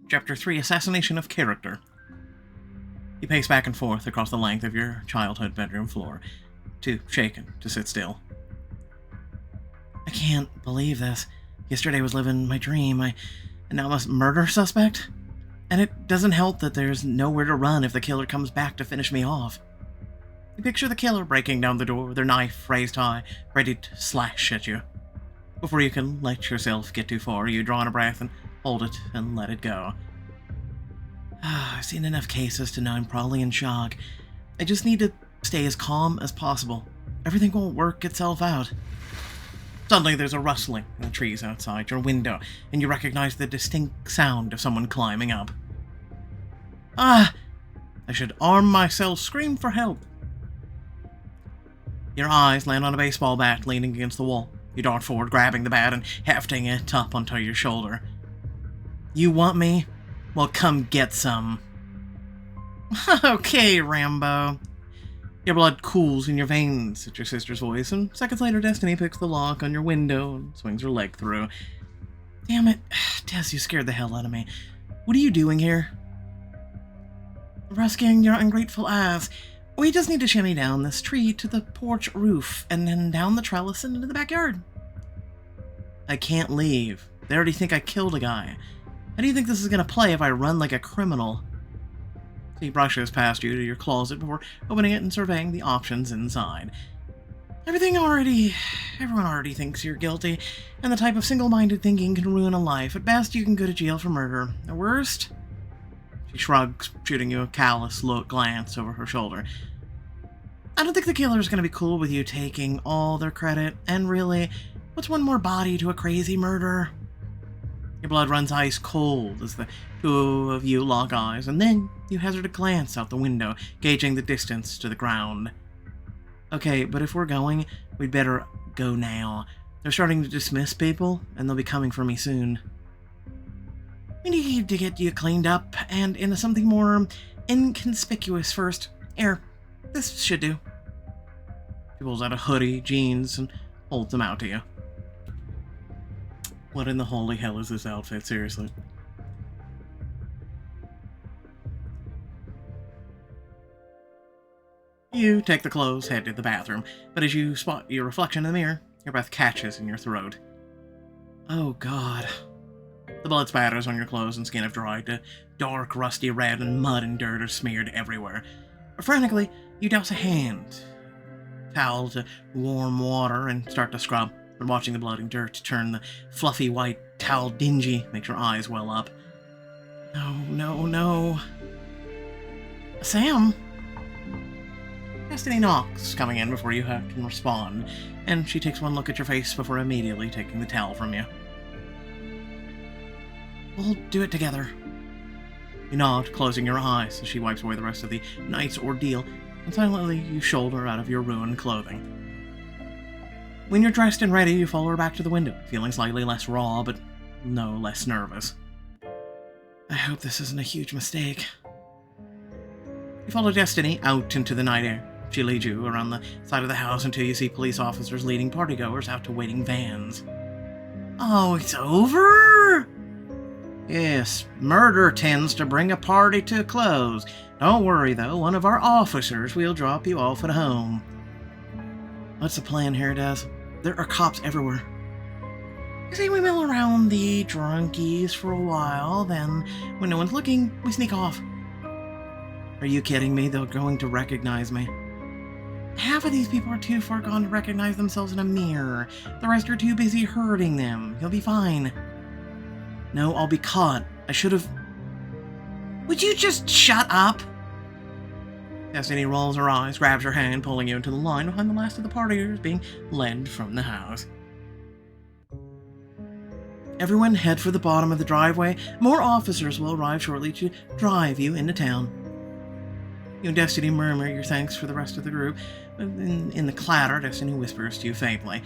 Chapter 3, Assassination of Character. You pace back and forth across the length of your childhood bedroom floor, too shaken to sit still. I can't believe this. Yesterday was living my dream. And now I'm a murder suspect? And it doesn't help that there's nowhere to run if the killer comes back to finish me off. You picture the killer breaking down the door, their knife raised high, ready to slash at you. Before you can let yourself get too far, you draw in a breath and hold it and let it go. I've seen enough cases to know I'm probably in shock. I just need to stay as calm as possible. Everything will work itself out. Suddenly there's a rustling in the trees outside your window, and you recognize the distinct sound of someone climbing up. I should arm myself, scream for help. Your eyes land on a baseball bat leaning against the wall. You dart forward, grabbing the bat and hefting it up onto your shoulder. You want me? Well, come get some. Okay, Rambo. Your blood cools in your veins at your sister's voice, and seconds later Destiny picks the lock on your window and swings her leg through. Damn it. Tess, you scared the hell out of me. What are you doing here? Rescuing your ungrateful ass. We just need to shimmy down this tree to the porch roof, and then down the trellis and into the backyard. I can't leave. They already think I killed a guy. How do you think this is going to play if I run like a criminal? He brushes past you to your closet before opening it and surveying the options inside. Everyone already thinks you're guilty, and the type of single-minded thinking can ruin a life. At best, you can go to jail for murder. At worst... She shrugs, shooting you a callous glance over her shoulder. I don't think the killer's going to be cool with you taking all their credit, and really, what's one more body to a crazy murderer? Your blood runs ice cold as the two of you lock eyes, and then you hazard a glance out the window, gauging the distance to the ground. Okay, but if we're going, we'd better go now. They're starting to dismiss people, and they'll be coming for me soon. We need to get you cleaned up and into something more inconspicuous first. Here, this should do. She pulls out a hoodie, jeans, and holds them out to you. What in the holy hell is this outfit, seriously? You take the clothes, head to the bathroom, but as you spot your reflection in the mirror, your breath catches in your throat. Oh god. The blood spatters on your clothes and skin have dried to dark, rusty red, and mud and dirt are smeared everywhere. Frantically, you douse a hand, towel to warm water, and start to scrub. But watching the blood and dirt turn the fluffy white towel dingy makes your eyes well up. No. Sam? Destiny knocks, coming in before you can respond, and she takes one look at your face before immediately taking the towel from you. We'll do it together. You nod, closing your eyes as she wipes away the rest of the night's ordeal, and silently you shoulder out of your ruined clothing. When you're dressed and ready, you follow her back to the window, feeling slightly less raw, but no less nervous. I hope this isn't a huge mistake. You follow Destiny out into the night air. She leads you around the side of the house until you see police officers leading partygoers out to waiting vans. Oh, it's over? Yes, murder tends to bring a party to a close. Don't worry, though. One of our officers will drop you off at home. What's the plan here, Des? There are cops everywhere. You see, we mill around the drunkies for a while, then, when no one's looking, we sneak off. Are you kidding me? They're going to recognize me. Half of these people are too far gone to recognize themselves in a mirror. The rest are too busy hurting them. You'll be fine. No, I'll be caught. I should have... Would you just shut up? Destiny rolls her eyes, grabs your hand, pulling you into the line behind the last of the partiers being led from the house. Everyone head for the bottom of the driveway. More officers will arrive shortly to drive you into town. You and Destiny murmur your thanks for the rest of the group. In the clatter, Destiny whispers to you faintly.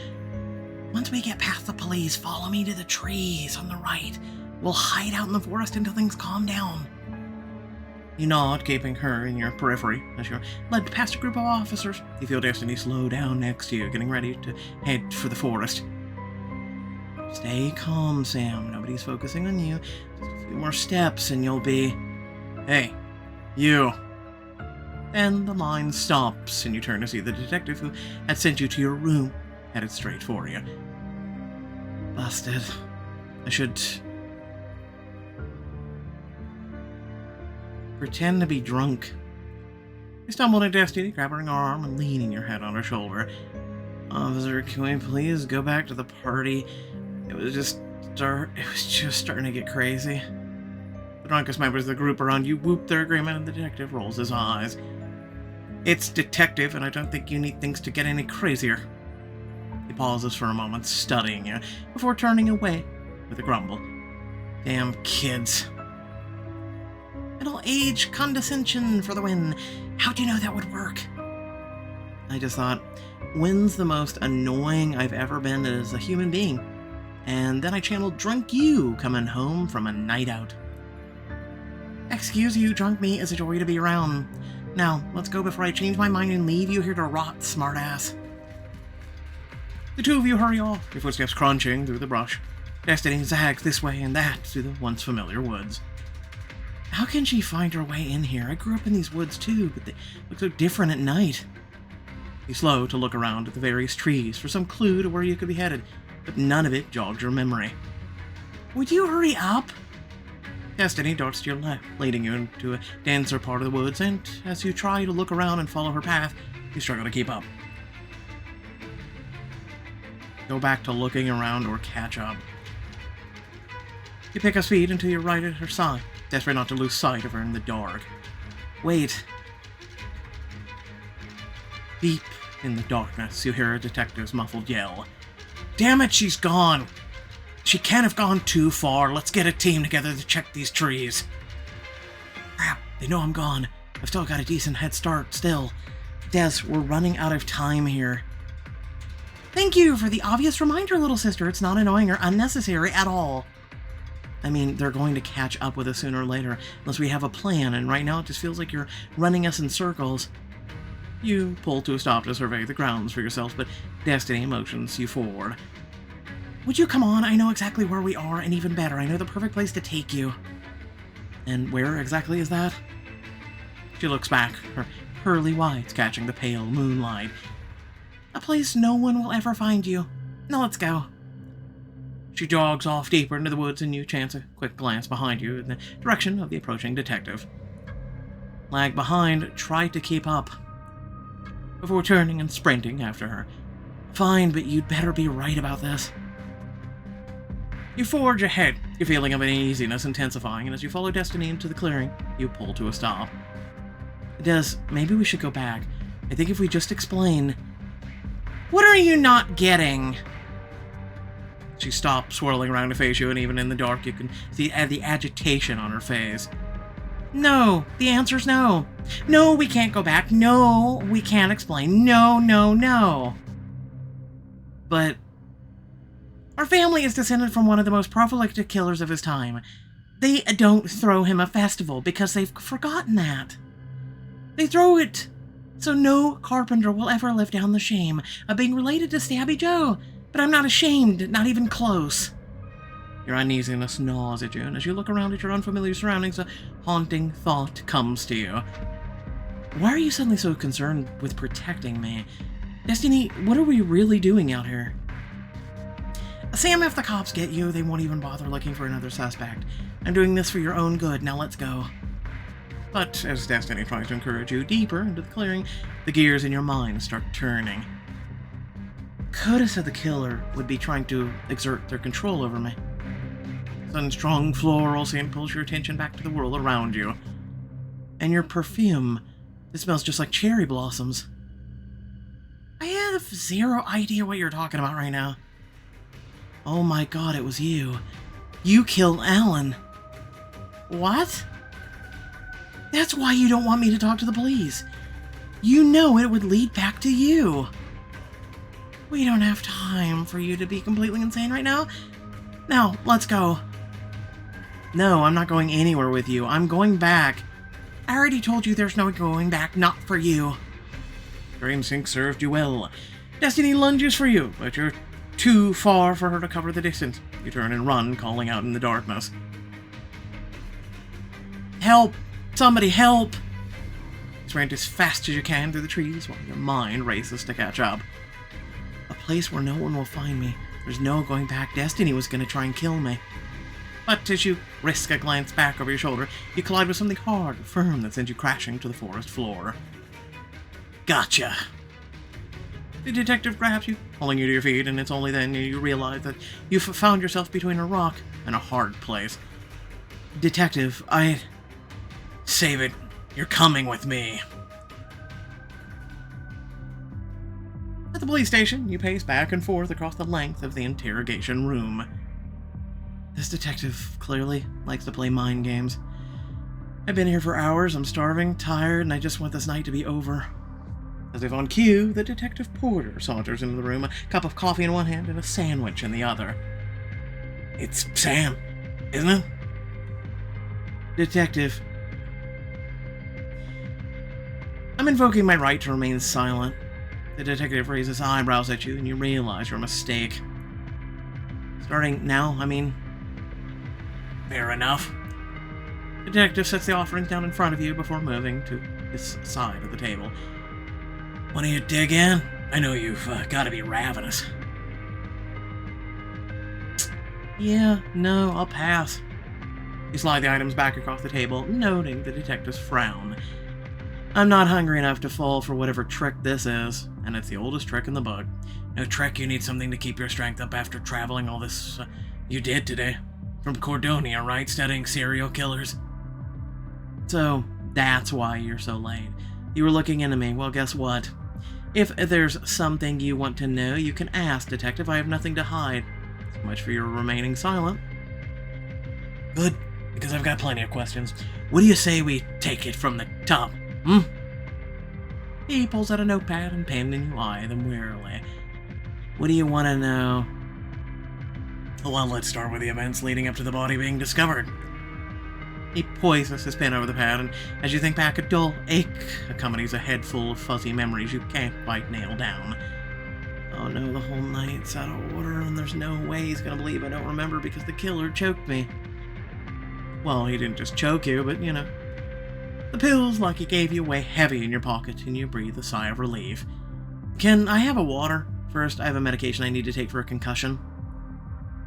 Once we get past the police, follow me to the trees on the right. We'll hide out in the forest until things calm down. You nod, keeping her in your periphery as you're led past a group of officers. You feel Destiny slow down next to you, getting ready to head for the forest. Stay calm, Sam. Nobody's focusing on you. Just a few more steps and you'll be... Hey, you. Then the line stops and you turn to see the detective who had sent you to your room, headed straight for you. Busted. I should... pretend to be drunk. You stumbled at Destiny, grabbing her arm and leaning your head on her shoulder. Officer, can we please go back to the party? It was just starting to get crazy. The drunkest members of the group around you whoop their agreement and the detective rolls his eyes. It's detective, and I don't think you need things to get any crazier. He pauses for a moment, studying you, before turning away with a grumble. Damn kids. Middle-aged condescension for the win. How'd you know that would work? I just thought, when's the most annoying I've ever been as a human being? And then I channeled drunk you coming home from a night out. Excuse you, drunk me is a joy to be around. Now, let's go before I change my mind and leave you here to rot, smartass. The two of you hurry off, your footsteps crunching through the brush. Destiny zags this way and that through the once familiar woods. How can she find her way in here? I grew up in these woods too, but they look so different at night. You slow to look around at the various trees for some clue to where you could be headed, but none of it jogs your memory. Would you hurry up? Destiny darts to your left, leading you into a denser part of the woods, and as you try to look around and follow her path, you struggle to keep up. Go back to looking around or catch up. You pick up speed until you're right at her side, desperate not to lose sight of her in the dark. Wait. Deep in the darkness, you hear a detective's muffled yell. Damn it, she's gone! She can't have gone too far. Let's get a team together to check these trees. Crap, they know I'm gone. I've still got a decent head start, still. Des, we're running out of time here. Thank you for the obvious reminder, little sister. It's not annoying or unnecessary at all. I mean, they're going to catch up with us sooner or later, unless we have a plan, and right now it just feels like you're running us in circles. You pull to a stop to survey the grounds for yourself, but Destiny motions you forward. Would you come on? I know exactly where we are, and even better, I know the perfect place to take you. And where exactly is that? She looks back, her pearly whites catching the pale moonlight. A place no one will ever find you. Now let's go. She jogs off deeper into the woods, and you chance a quick glance behind you in the direction of the approaching detective. Lag behind, try to keep up, before turning and sprinting after her. Fine, but you'd better be right about this. You forge ahead, your feeling of uneasiness intensifying, and as you follow Destiny into the clearing, you pull to a stop. Des, maybe we should go back. I think if we just explain... What are you not getting? She stops, swirling around to face you, and even in the dark you can see the agitation on her face. No, the answer's no. No, we can't go back. No, we can't explain. No, no, no. But our family is descended from one of the most prolific killers of his time. They don't throw him a festival because they've forgotten that. They throw it so no carpenter will ever live down the shame of being related to Stabby Joe. But I'm not ashamed, not even close. Your uneasiness gnaws at you, and as you look around at your unfamiliar surroundings, a haunting thought comes to you. Why are you suddenly so concerned with protecting me? Destiny, what are we really doing out here? Sam, if the cops get you, they won't even bother looking for another suspect. I'm doing this for your own good, now let's go. But as Destiny tries to encourage you deeper into the clearing, the gears in your mind start turning. Coda said the killer would be trying to exert their control over me. Sudden strong floral scent pulls your attention back to the world around you. And your perfume, it smells just like cherry blossoms. I have zero idea what you're talking about right now. Oh my god, it was you. You killed Alan. What? That's why you don't want me to talk to the police. You know it would lead back to you. We don't have time for you to be completely insane right now. Now, let's go. No, I'm not going anywhere with you. I'm going back. I already told you there's no going back, not for you. Your instinct served you well. Destiny lunges for you, but you're too far for her to cover the distance. You turn and run, calling out in the darkness. Help! Somebody help! You sprint as fast as you can through the trees while your mind races to catch up. A place where no one will find me. There's no going back. Destiny was going to try and kill me. But as you risk a glance back over your shoulder, you collide with something hard and firm that sends you crashing to the forest floor. Gotcha! The detective grabs you, pulling you to your feet, and it's only then you realize that you've found yourself between a rock and a hard place. Detective, Save it. You're coming with me. At the police station, you pace back and forth across the length of the interrogation room. This detective clearly likes to play mind games. I've been here for hours, I'm starving, tired, and I just want this night to be over. As if on cue, the detective porter saunters into the room, a cup of coffee in one hand and a sandwich in the other. It's Sam, isn't it? Detective. I'm invoking my right to remain silent. The detective raises eyebrows at you and you realize your mistake. Starting now, I mean. Fair enough. The detective sets the offerings down in front of you before moving to his side of the table. Want you to dig in? I know you've got to be ravenous. Yeah, no, I'll pass. You slide the items back across the table, noting the detective's frown. I'm not hungry enough to fall for whatever trick this is, and it's the oldest trick in the book. No trick, you need something to keep your strength up after traveling all this you did today. From Cordonia, right? Studying serial killers. So, that's why you're so late. You were looking into me. Well, guess what? If there's something you want to know, you can ask, Detective. I have nothing to hide. So much for your remaining silent. Good, because I've got plenty of questions. What do you say we take it from the top, He pulls out a notepad and pen and you eye them wearily. What do you want to know? Well, let's start with the events leading up to the body being discovered. He poises his pen over the pad, and as you think back, a dull ache accompanies a head full of fuzzy memories you can't quite nail down. Oh no, the whole night's out of order, and there's no way he's gonna believe I don't remember because the killer choked me. Well, he didn't just choke you, but you know. The pills, like he gave you, weigh heavy in your pocket, and you breathe a sigh of relief. Can I have a water? First, I have a medication I need to take for a concussion.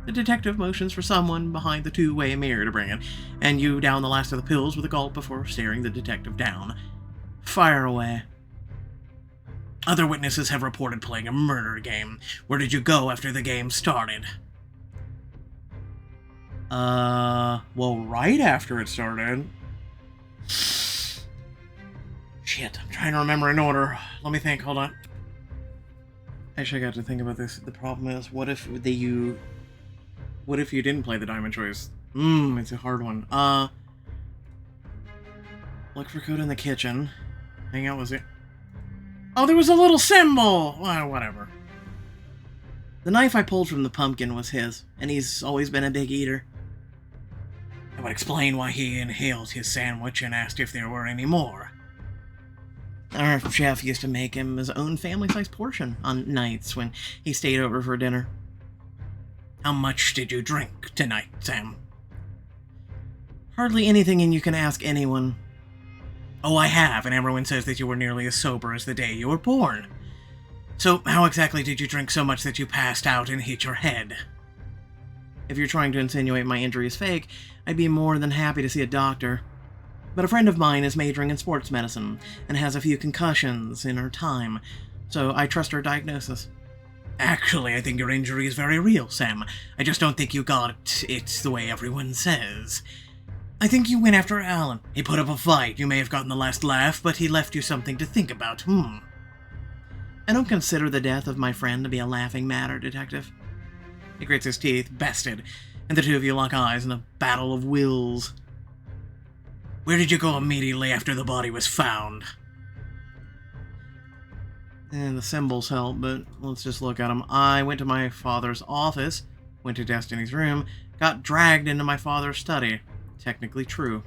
The detective motions for someone behind the two-way mirror to bring it, and you down the last of the pills with a gulp before staring the detective down. Fire away. Other witnesses have reported playing a murder game. Where did you go after the game started? Well, right after it started. Shit, I'm trying to remember in order. Let me think, hold on. Actually, I got to think about this. The problem is, what if you didn't play the diamond choice? It's a hard one. Look for code in the kitchen. Hang out, was it? Oh, there was a little symbol! Well, whatever. The knife I pulled from the pumpkin was his, and he's always been a big eater. That would explain why he inhaled his sandwich and asked if there were any more. Our chef used to make him his own family-sized portion on nights when he stayed over for dinner. How much did you drink tonight, Sam? Hardly anything, and you can ask anyone. Oh, I have, and everyone says that you were nearly as sober as the day you were born. So, how exactly did you drink so much that you passed out and hit your head? If you're trying to insinuate my injury is fake, I'd be more than happy to see a doctor. But a friend of mine is majoring in sports medicine, and has a few concussions in her time, so I trust her diagnosis. Actually, I think your injury is very real, Sam. I just don't think you got it the way everyone says. I think you went after Alan. He put up a fight. You may have gotten the last laugh, but he left you something to think about, I don't consider the death of my friend to be a laughing matter, Detective. He grits his teeth, bested, and the two of you lock eyes in a battle of wills. Where did you go immediately after the body was found? And the symbols help, but let's just look at them. I went to my father's office, went to Destiny's room, got dragged into my father's study. Technically true.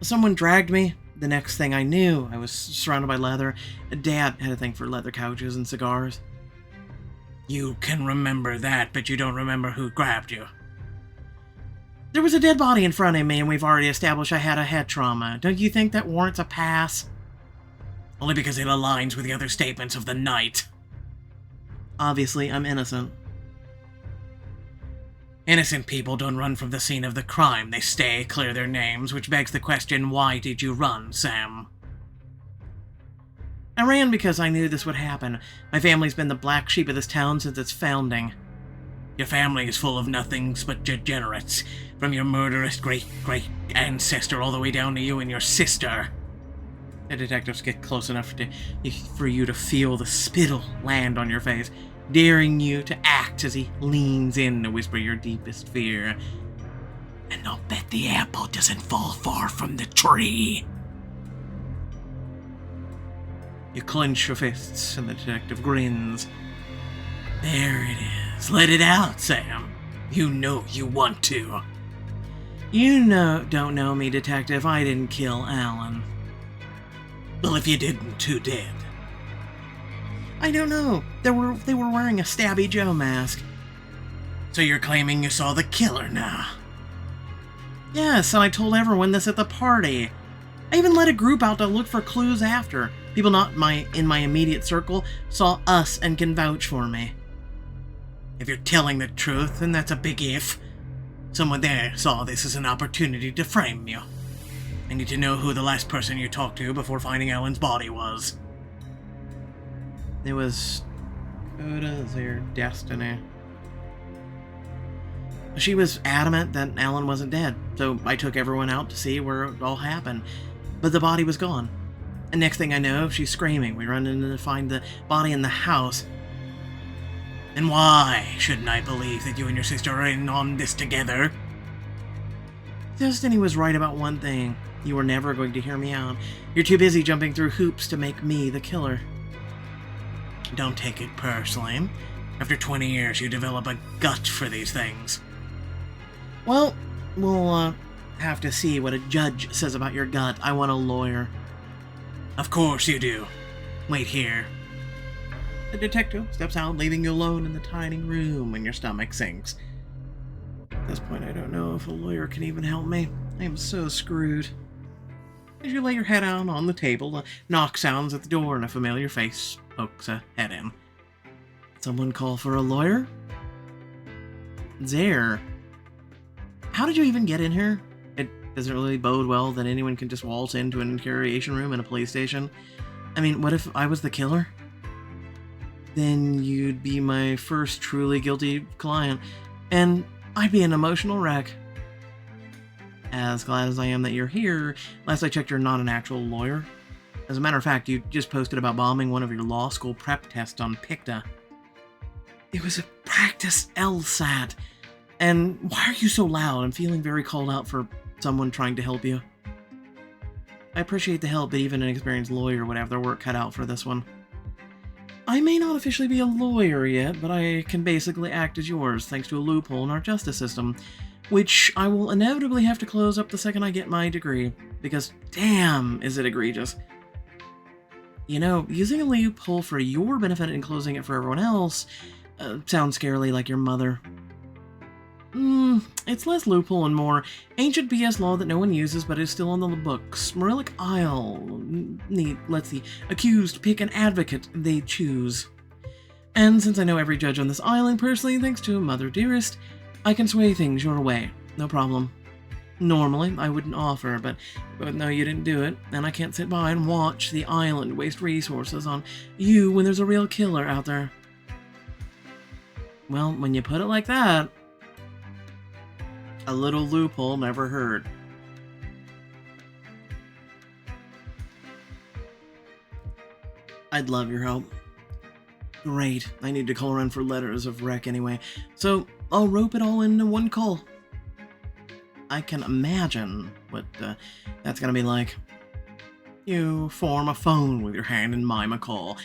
Someone dragged me. The next thing I knew, I was surrounded by leather. Dad had a thing for leather couches and cigars. You can remember that, but you don't remember who grabbed you. There was a dead body in front of me, and we've already established I had a head trauma. Don't you think that warrants a pass? Only because it aligns with the other statements of the night. Obviously, I'm innocent. Innocent people don't run from the scene of the crime. They stay, clear their names, which begs the question, why did you run, Sam? I ran because I knew this would happen. My family's been the black sheep of this town since its founding. Your family is full of nothings but degenerates, from your murderous great-great-ancestor all the way down to you and your sister. The detectives get close enough for you to feel the spittle land on your face, daring you to act as he leans in to whisper your deepest fear. And I'll bet the apple doesn't fall far from the tree. You clench your fists, and the detective grins. There it is. Let it out, Sam. You know you want to. You don't know me, detective. I didn't kill Alan. Well, if you didn't, who did? I don't know. They were wearing a Stabby Joe mask. So you're claiming you saw the killer now? Yes, and I told everyone this at the party. I even let a group out to look for clues after. People not in my immediate circle saw us and can vouch for me. If you're telling the truth, then that's a big if. Someone there saw this as an opportunity to frame you. I need to know who the last person you talked to before finding Alan's body was. It was Oda's or Destiny. She was adamant that Alan wasn't dead, so I took everyone out to see where it all happened. But the body was gone. And next thing I know, she's screaming. We run in to find the body in the house. And why shouldn't I believe that you and your sister are in on this together? Destiny was right about one thing. You were never going to hear me out. You're too busy jumping through hoops to make me the killer. Don't take it personally. After 20 years, you develop a gut for these things. Well, we'll have to see what a judge says about your gut. I want a lawyer. Of course you do. Wait here. The detective steps out, leaving you alone in the tiny room, and your stomach sinks. At this point, I don't know if a lawyer can even help me. I am so screwed. As you lay your head out on the table, a knock sounds at the door, and a familiar face pokes a head in. Someone call for a lawyer? Zare. How did you even get in here? It doesn't really bode well that anyone can just waltz into an interrogation room in a police station. I mean, what if I was the killer? Then you'd be my first truly guilty client, and I'd be an emotional wreck. As glad as I am that you're here, last I checked you're not an actual lawyer. As a matter of fact, you just posted about bombing one of your law school prep tests on Picta. It was a practice LSAT. And why are you so loud? I'm feeling very called out for someone trying to help you. I appreciate the help, but even an experienced lawyer would have their work cut out for this one. I may not officially be a lawyer yet, but I can basically act as yours thanks to a loophole in our justice system, which I will inevitably have to close up the second I get my degree, because damn, is it egregious. You know, using a loophole for your benefit and closing it for everyone else sounds scarily like your mother. It's less loophole and more ancient BS law that no one uses but is still on the books. Marillic Isle lets the accused pick an advocate they choose. And since I know every judge on this island personally thanks to Mother Dearest, I can sway things your way. No problem. Normally, I wouldn't offer, but no, you didn't do it, and I can't sit by and watch the island waste resources on you when there's a real killer out there. Well, when you put it like that, a little loophole never hurt. I'd love your help. Great. I need to call around for letters of rec anyway, so I'll rope it all into one call. I can imagine what that's gonna be like. You form a phone with your hand and mime a call.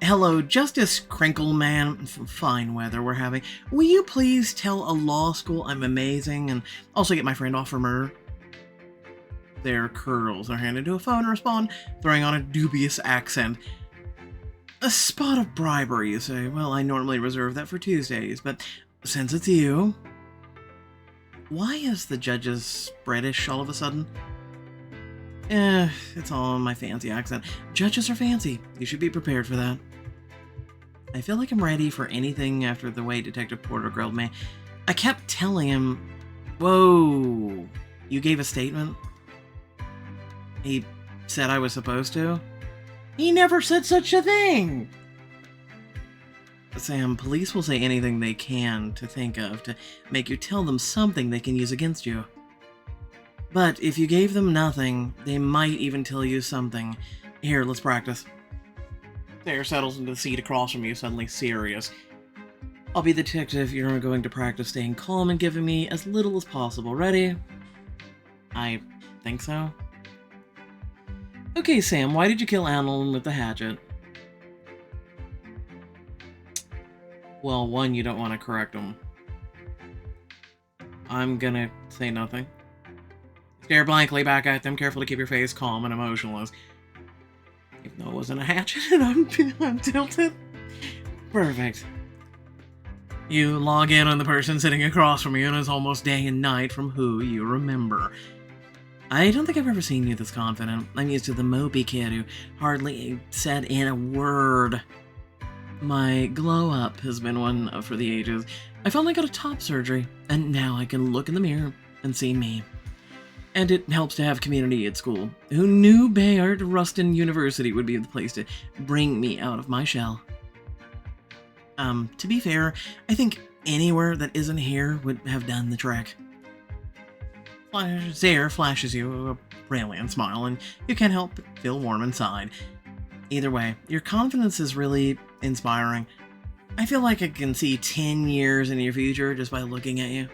Hello, Justice Crinkleman. Fine weather we're having. Will you please tell a law school I'm amazing and also get my friend off for murder? Their curls are handed to a phone and respond, throwing on a dubious accent. A spot of bribery, you say. Well, I normally reserve that for Tuesdays, but since it's you... Why is the judge's British all of a sudden? It's all in my fancy accent. Judges are fancy. You should be prepared for that. I feel like I'm ready for anything after the way Detective Porter grilled me. I kept telling him, whoa, you gave a statement? He said I was supposed to? He never said such a thing! Sam, police will say anything they can to think of to make you tell them something they can use against you. But if you gave them nothing, they might even tell you something. Here, let's practice. Sarah settles into the seat across from you, suddenly serious. I'll be the detective. You're going to practice staying calm and giving me as little as possible. Ready? I think so. Okay, Sam, why did you kill Alan with the hatchet? Well, one, you don't want to correct him. I'm gonna say nothing. Stare blankly back at them, careful to keep your face calm and emotionless. Even though it wasn't a hatchet and I'm tilted. Perfect. You log in on the person sitting across from you and it's almost day and night from who you remember. I don't think I've ever seen you this confident. I'm used to the mopey kid who hardly said in a word. My glow-up has been one for the ages. I finally got a top surgery, and now I can look in the mirror and see me. And it helps to have community at school. Who knew Bayard Ruston University would be the place to bring me out of my shell? To be fair, I think anywhere that isn't here would have done the trick. Zare flashes you a brilliant smile, and you can't help but feel warm inside. Either way, your confidence is really inspiring. I feel like I can see 10 years in your future just by looking at you.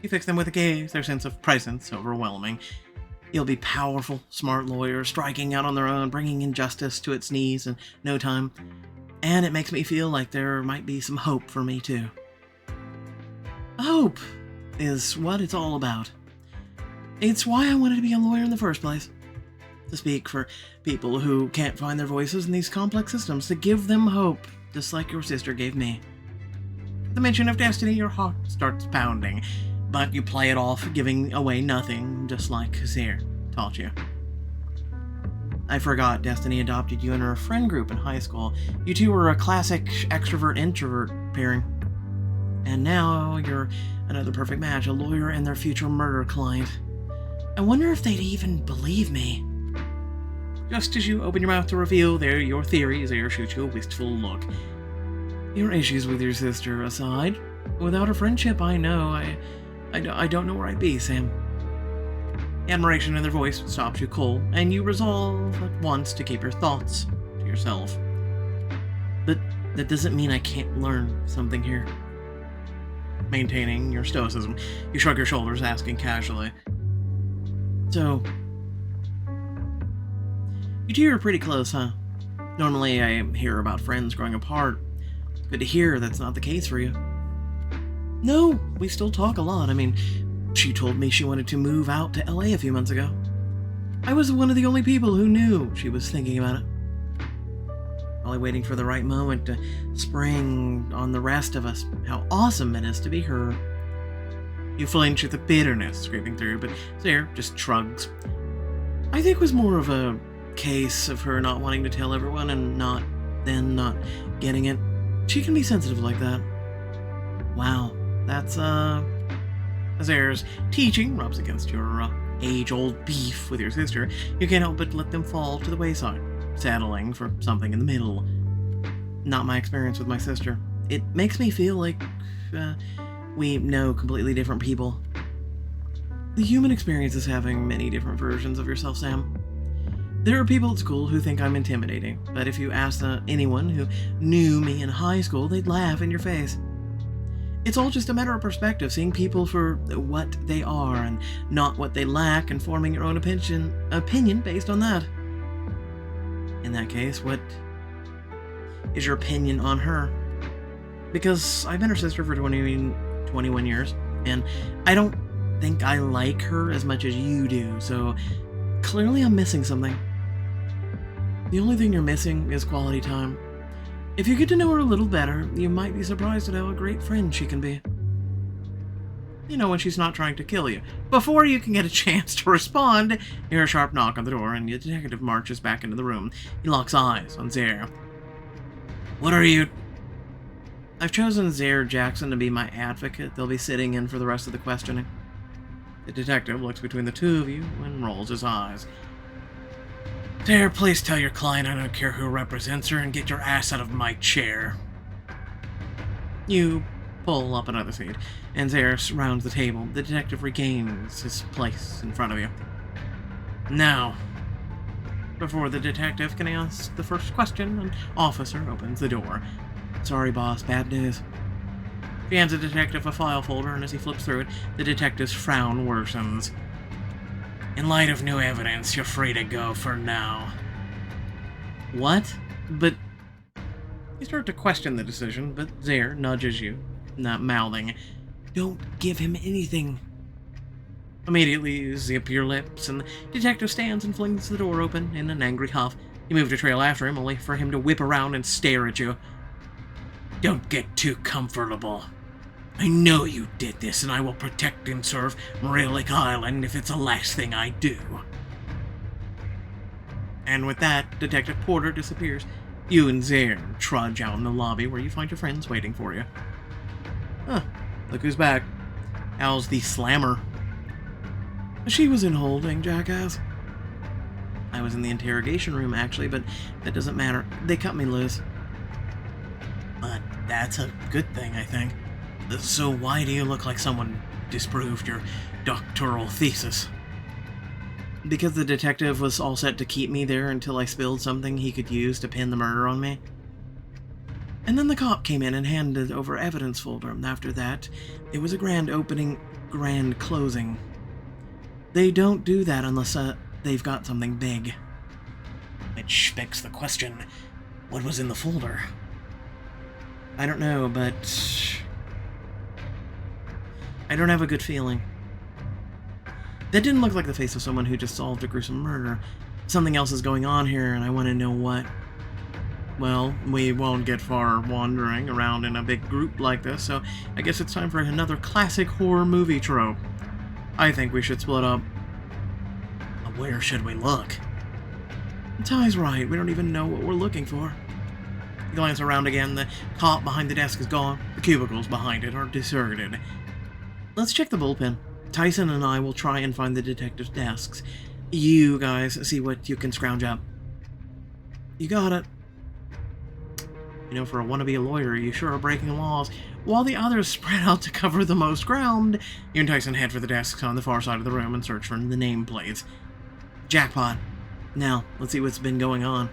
You fix them with a gaze, their sense of presence overwhelming. You'll be powerful, smart lawyers, striking out on their own, bringing injustice to its knees in no time. And it makes me feel like there might be some hope for me too. Hope is what it's all about. It's why I wanted to be a lawyer in the first place. To speak for people who can't find their voices in these complex systems, to give them hope, just like your sister gave me. At the mention of destiny, your heart starts pounding, but you play it off, giving away nothing, just like Hazir taught you. I forgot Destiny adopted you in her friend group in high school. You two were a classic extrovert-introvert pairing. And now you're another perfect match, a lawyer and their future murder client. I wonder if they'd even believe me. Just as you open your mouth to reveal your theories, Air shoots you a wistful look. Your issues with your sister aside, without a friendship, I know, I don't know where I'd be, Sam. Admiration in their voice stops you cold, and you resolve at once to keep your thoughts to yourself. But that doesn't mean I can't learn something here. Maintaining your stoicism, you shrug your shoulders, asking casually. So, you two are pretty close, huh? Normally I hear about friends growing apart. Good to hear that's not the case for you. No, we still talk a lot. I mean, she told me she wanted to move out to LA a few months ago. I was one of the only people who knew she was thinking about it. Probably waiting for the right moment to spring on the rest of us how awesome it is to be her. You flinch at the bitterness scraping through, but Sarah just shrugs. I think it was more of a case of her not wanting to tell everyone and not getting it. She can be sensitive like that. Wow, that's Azer's teaching rubs against your age-old beef with your sister. You can't help but let them fall to the wayside, settling for something in the middle. Not my experience with my sister. It makes me feel like we know completely different people. The human experience is having many different versions of yourself, Sam. There are people at school who think I'm intimidating, but if you ask anyone who knew me in high school, they'd laugh in your face. It's all just a matter of perspective, seeing people for what they are and not what they lack, and forming your own opinion based on that. In that case, what is your opinion on her? Because I've been her sister for 21 years, and I don't think I like her as much as you do, so clearly I'm missing something. The only thing you're missing is quality time. If you get to know her a little better, you might be surprised at how a great friend she can be. You know, when she's not trying to kill you. Before you can get a chance to respond, you hear a sharp knock on the door, and the detective marches back into the room. He locks eyes on Zaire. What are you... I've chosen Zaire Jackson to be my advocate. They'll be sitting in for the rest of the questioning. The detective looks between the two of you and rolls his eyes. Zaire, please tell your client I don't care who represents her and get your ass out of my chair. You pull up another seat, and Zaire surrounds the table. The detective regains his place in front of you. Now, before the detective can ask the first question, an officer opens the door. Sorry, boss, bad news. He hands the detective a file folder, and as he flips through it, the detective's frown worsens. In light of new evidence, you're free to go for now. What? But... You start to question the decision, but Zaire nudges you, not mouthing. Don't give him anything. Immediately, you zip your lips, and the detective stands and flings the door open in an angry huff. You move to trail after him, only for him to whip around and stare at you. Don't get too comfortable. I know you did this, and I will protect and serve Relic Island if it's the last thing I do. And with that, Detective Porter disappears. You and Zaire trudge out in the lobby where you find your friends waiting for you. Huh, look who's back. How's the slammer? She was in holding, jackass. I was in the interrogation room, actually, but that doesn't matter. They cut me loose. But that's a good thing, I think. So why do you look like someone disproved your doctoral thesis? Because the detective was all set to keep me there until I spilled something he could use to pin the murder on me. And then the cop came in and handed over evidence folder. After that, it was a grand opening, grand closing. They don't do that unless they've got something big. Which begs the question, what was in the folder? I don't know, but... I don't have a good feeling. That didn't look like the face of someone who just solved a gruesome murder. Something else is going on here, and I want to know what. Well, we won't get far wandering around in a big group like this, so I guess it's time for another classic horror movie trope. I think we should split up. Where should we look? Ty's right, we don't even know what we're looking for. You glance around again, the cop behind the desk is gone, the cubicles behind it are deserted. Let's check the bullpen. Tyson and I will try and find the detective's desks. You guys see what you can scrounge up. You got it. You know, for a wannabe lawyer, you sure are breaking laws. While the others spread out to cover the most ground, you and Tyson head for the desks on the far side of the room and search for the nameplates. Jackpot. Now, let's see what's been going on.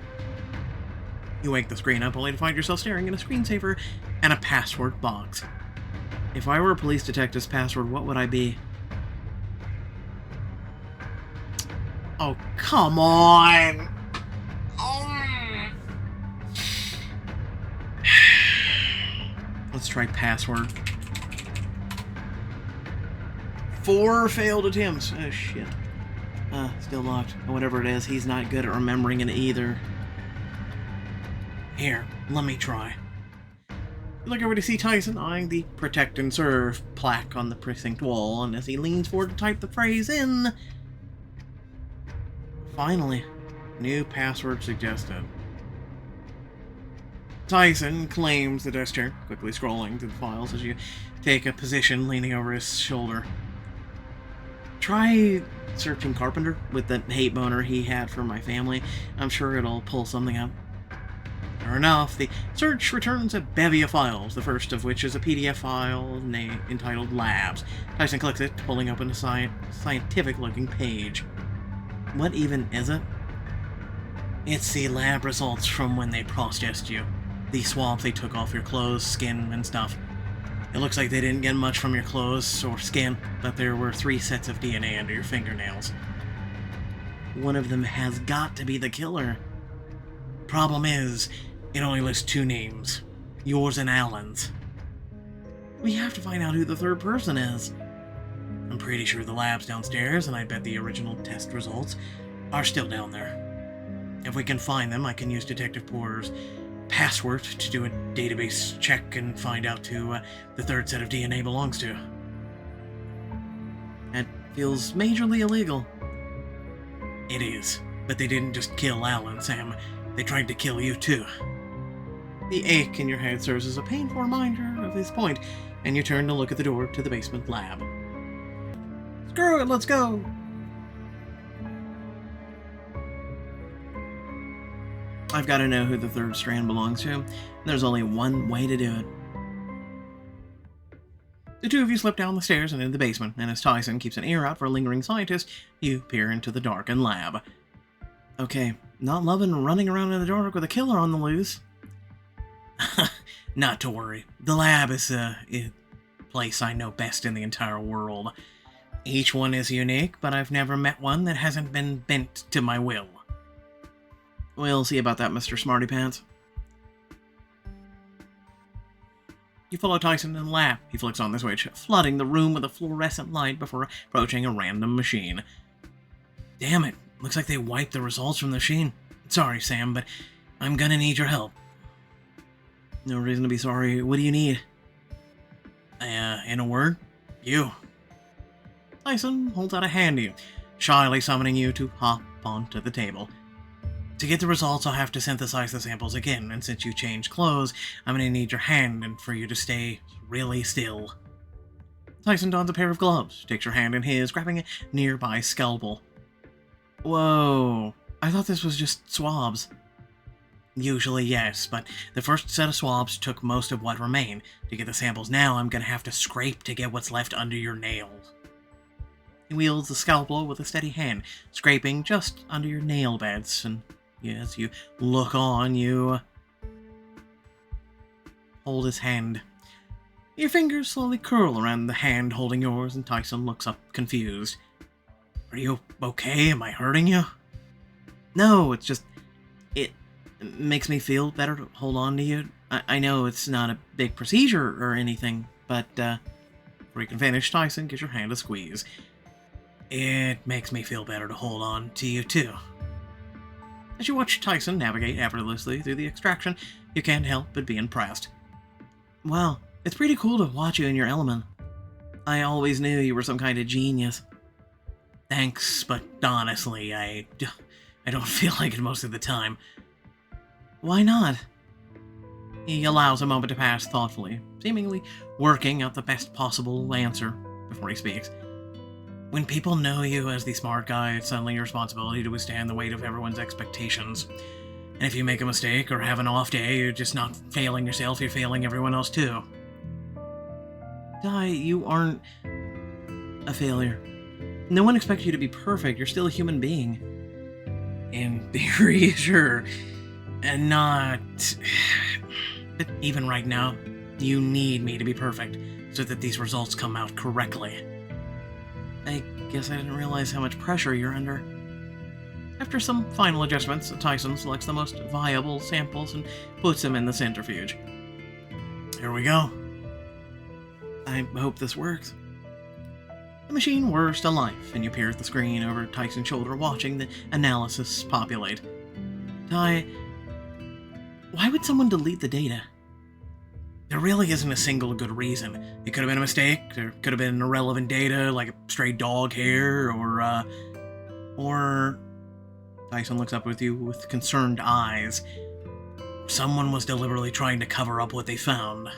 You wake the screen up only to find yourself staring at a screensaver and a password box. If I were a police detective's password, what would I be? Oh, come on! Let's try password. 4 failed attempts. Oh, shit. Still locked. Whatever it is, he's not good at remembering it either. Here, let me try. You look over to see Tyson eyeing the Protect and Serve plaque on the precinct wall, and as he leans forward to type the phrase in... Finally, new password suggested. Tyson claims the desk chair, quickly scrolling through the files as you take a position leaning over his shoulder. Try searching Carpenter with the hate boner he had for my family. I'm sure it'll pull something up. Sure enough, the search returns a bevy of files, the first of which is a PDF file entitled Labs. Tyson clicks it, pulling open a scientific-looking page. What even is it? It's the lab results from when they processed you. The swabs they took off your clothes, skin, and stuff. It looks like they didn't get much from your clothes or skin, but there were 3 sets of DNA under your fingernails. One of them has got to be the killer. Problem is, it only lists 2 names. Yours and Alan's. We have to find out who the third person is. I'm pretty sure the lab's downstairs, and I bet the original test results are still down there. If we can find them, I can use Detective Porter's password to do a database check and find out who the third set of DNA belongs to. Feels majorly illegal. It is, but they didn't just kill Alan, Sam. They tried to kill you too. The ache in your head serves as a painful reminder of this point, and you turn to look at the door to the basement lab. Screw it, let's go! I've got to know who the third strand belongs to, and there's only one way to do it. The two of you slip down the stairs and into the basement, and as Tyson keeps an ear out for a lingering scientist, you peer into the darkened lab. Okay, not loving running around in the dark with a killer on the loose. Not to worry. The lab is a place I know best in the entire world. Each one is unique, but I've never met one that hasn't been bent to my will. We'll see about that, Mr. Smarty Pants. You follow Tyson in the lab. He flicks on the switch, flooding the room with a fluorescent light before approaching a random machine. Damn it. Looks like they wiped the results from the machine. Sorry, Sam, but I'm gonna need your help. No reason to be sorry. What do you need? In a word, you. Tyson holds out a hand to you, shyly summoning you to hop onto the table. To get the results, I'll have to synthesize the samples again, and since you changed clothes, I'm gonna need your hand and for you to stay really still. Tyson dons a pair of gloves, takes your hand in his, grabbing a nearby scalpel. Whoa, I thought this was just swabs. Usually, yes, but the first set of swabs took most of what remained. To get the samples now, I'm gonna have to scrape to get what's left under your nails. He wields the scalpel with a steady hand, scraping just under your nail beds, and as you look on, you hold his hand. Your fingers slowly curl around the hand holding yours, and Tyson looks up confused. Are you okay? Am I hurting you? No, it's just... It makes me feel better to hold on to you. I know it's not a big procedure or anything, but before you can finish, Tyson gives your hand a squeeze. It makes me feel better to hold on to you too. As you watch Tyson navigate effortlessly through the extraction, you can't help but be impressed. Wow, it's pretty cool to watch you in your element. I always knew you were some kind of genius. Thanks, but honestly, I don't feel like it most of the time. Why not? He allows a moment to pass thoughtfully, seemingly working out the best possible answer before he speaks. When people know you as the smart guy, it's suddenly your responsibility to withstand the weight of everyone's expectations. And if you make a mistake or have an off day, you're just not failing yourself, you're failing everyone else too. Di, you aren't a failure. No one expects you to be perfect, you're still a human being. In theory, sure. And not... But even right now, you need me to be perfect, so that these results come out correctly. I guess I didn't realize how much pressure you're under. After some final adjustments, Tyson selects the most viable samples and puts them in the centrifuge. Here we go. I hope this works. The machine whirs to life, and you peer at the screen over Tyson's shoulder, watching the analysis populate. Ty, why would someone delete the data? There really isn't a single good reason. It could have been a mistake, there could have been irrelevant data, like a stray dog hair, or... Tyson looks up with you with concerned eyes. Someone was deliberately trying to cover up what they found.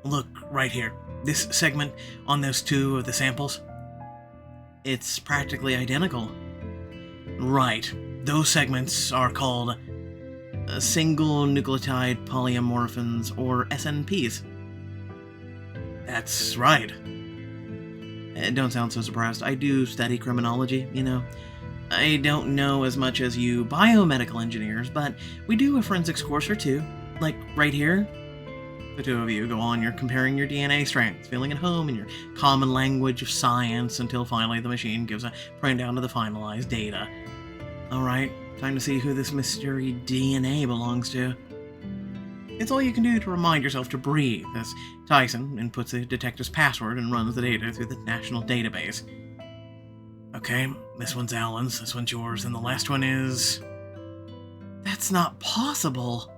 Look, right here. This segment on those two of the samples. It's practically identical. Right. Those segments are called single nucleotide polymorphins, or SNPs. That's right. Don't sound so surprised. I do study criminology, you know. I don't know as much as you biomedical engineers, but we do a forensics course or two. Like, right here. The two of you go on, you're comparing your DNA strands, feeling at home in your common language of science, until finally the machine gives a printout of the finalized data. Alright, time to see who this mystery DNA belongs to. It's all you can do to remind yourself to breathe, as Tyson inputs the detective's password and runs the data through the national database. Okay, this one's Alan's, this one's yours, and the last one is... That's not possible!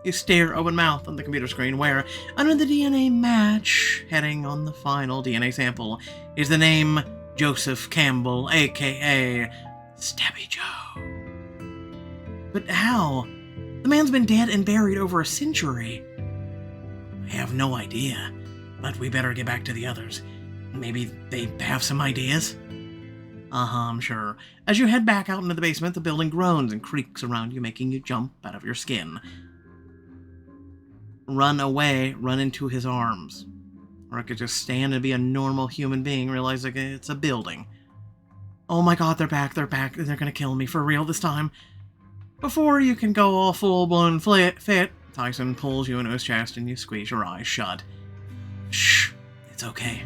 You stare open-mouthed on the computer screen where, under the DNA match heading on the final DNA sample, is the name Joseph Campbell, aka Stabby Joe. But how? The man's been dead and buried over a century. I have no idea, but we better get back to the others. Maybe they have some ideas? I'm sure. As you head back out into the basement, the building groans and creaks around you, making you jump out of your skin. Run away, run into his arms. Or I could just stand and be a normal human being, realize like it's a building. Oh my god, they're back, they're gonna kill me for real this time. Before you can go all full-blown fit, Tyson pulls you into his chest and you squeeze your eyes shut. Shh, it's okay.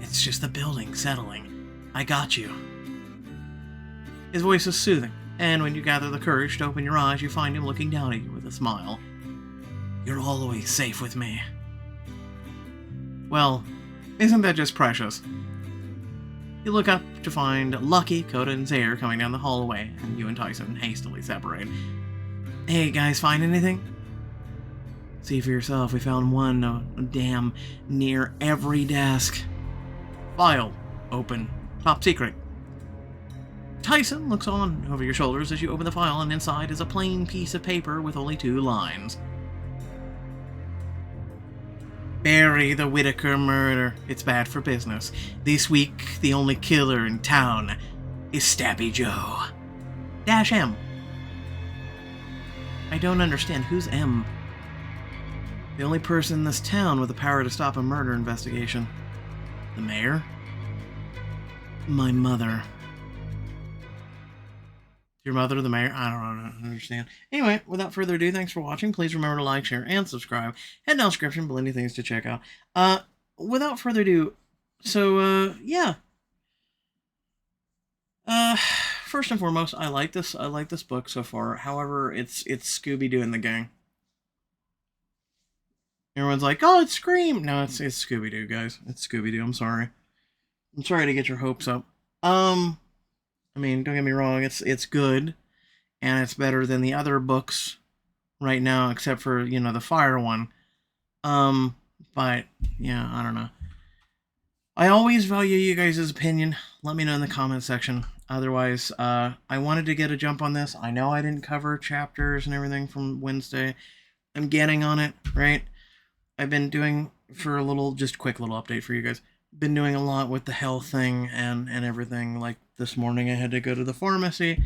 It's just the building settling. I got you. His voice is soothing, and when you gather the courage to open your eyes, you find him looking down at you with a smile. You're always safe with me. Well, isn't that just precious? You look up to find Lucky, Coda, and Zaire coming down the hallway, and you and Tyson hastily separate. Hey guys, find anything? See for yourself, we found one, damn, near every desk. File. Open. Top secret. Tyson looks on over your shoulders as you open the file, and inside is a plain piece of paper with only 2 lines. Bury the Whitaker murder. It's bad for business. This week, the only killer in town is Stabby Joe. -M. I don't understand. Who's M? The only person in this town with the power to stop a murder investigation. The mayor? My mother. Your mother, the mayor? I don't understand. Anyway, without further ado, thanks for watching. Please remember to like, share, and subscribe. Head down the description, plenty of things to check out. Without further ado, so, yeah. First and foremost, I like this book so far. However, it's Scooby-Doo and the gang. Everyone's like, oh, it's Scream. No, it's Scooby-Doo, guys. It's Scooby-Doo. I'm sorry. I'm sorry to get your hopes up. I mean, don't get me wrong, it's good, and it's better than the other books right now, except for, you know, the Fire one. But, yeah, I don't know. I always value you guys' opinion. Let me know in the comment section. Otherwise, I wanted to get a jump on this. I know I didn't cover chapters and everything from Wednesday. I'm getting on it, right? I've been doing, for a little, just quick little update for you guys, been doing a lot with the health thing and everything. Like this morning I had to go to the pharmacy,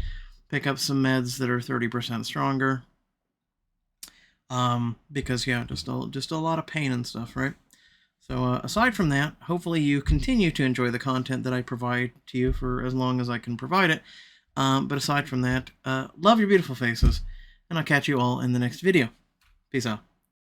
pick up some meds that are 30% stronger. Because yeah, just a lot of pain and stuff, right? So aside from that, hopefully you continue to enjoy the content that I provide to you for as long as I can provide it. But aside from that, love your beautiful faces, and I'll catch you all in the next video. Peace out.